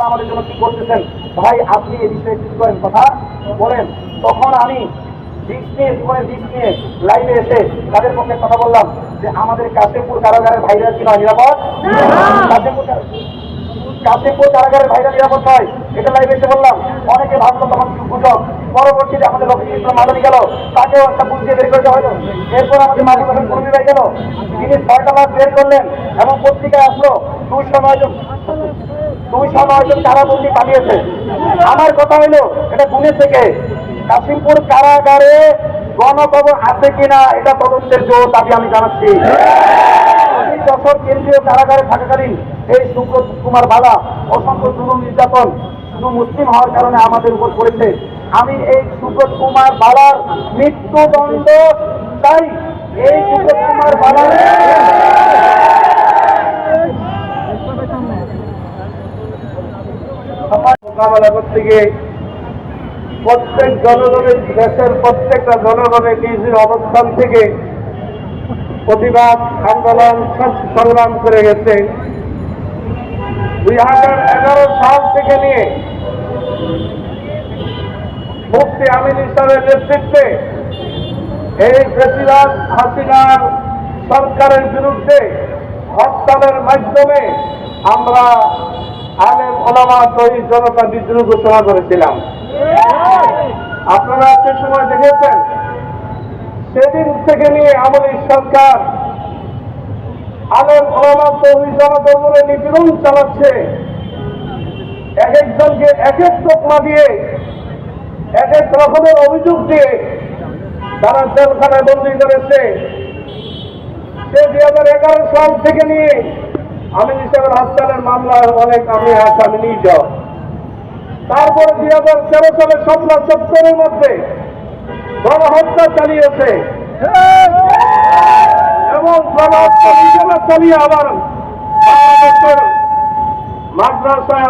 আমাদের জন্য কি করতেছেন, ভাই আপনি এই বিষয়ে কিছু করেন, কথা বলেন। তখন আমি দিক নিয়ে লাইভে এসে তাদের পক্ষে কথা বললাম যে আমাদের কাশিমপুর কারাগারের ভাইরা কি নয় নিরাপদ? কাশিমপুর কারাগারের ভাইরা নিরাপদ নয়, এটা লাইভে এসে বললাম। অনেকে ভাবলো তখন গুজব। পরবর্তীতে আমাদের লক্ষ্মী ইসলাম মাদানি গেল, তাকেও একটা বুঝিয়ে বের করে দেওয়া হলো। এরপর আমাদের মাহবুব হোসেন কর্মী ভাই গেল, তিনি 6টা মাস বের করলেন এবং পত্রিকায় আসলো 209 জন কারাবন্দী পালিয়েছে। আমার কথা হইলো এটা গুণে থেকে কাশিমপুর কারাগারে গণকবর আছে কিনা এটা তদন্তের জোর দাবি আমি জানাচ্ছি। যশোর কেন্দ্রীয় কারাগারে থাকাকালীন এই সুব্রত কুমার বালা অসংখ্য জুলুম নির্যাতন শুধু মুসলিম হওয়ার কারণে আমাদের উপর পড়েছে। আমি এই সুব্রত কুমার বালার মৃত্যুদণ্ড চাই। এই সুব্রত কুমার বালার মোকাবেলা করতে গিয়ে প্রত্যেক জনগণের, দেশের প্রত্যেকটা জনগণের নিজ অবস্থান থেকে প্রতিবাদ আন্দোলন সংগ্রাম করে গেছে। 2011 সাল থেকে নিয়ে মুফতি আমিন ইসলামের নেতৃত্বে এই প্রেসিডেন্ট হাসিনার সরকারের বিরুদ্ধে হরতালের মাধ্যমে আমরা আলেম ওলামা শহীদ জনতা বিদ্রোহ ঘোষণা করেছিলাম। আপনারা সে সময় দেখেছেন, সেদিন থেকে নিয়ে আমাদের সরকার আলেম ওলামা শহীদ জনতার উপরে নিপীড়ন চালাচ্ছে। এক একজনকে এক এক তোকমা দিয়ে, এক এক রকমের অভিযোগ দিয়ে তারা জেলখানায় বন্দী করেছে। সে 2011 সাল থেকে নিয়ে আমিন ইসলামের হত্যার মামলায় অনেক আমি আসামি নিজ। তারপরে 2013 সালে শাপলা চত্বরের মধ্যে গণহত্যা চালিয়েছে এবং গণহত্যা নিজেরা চালিয়ে আবার বাংলাদেশের মাদ্রাসা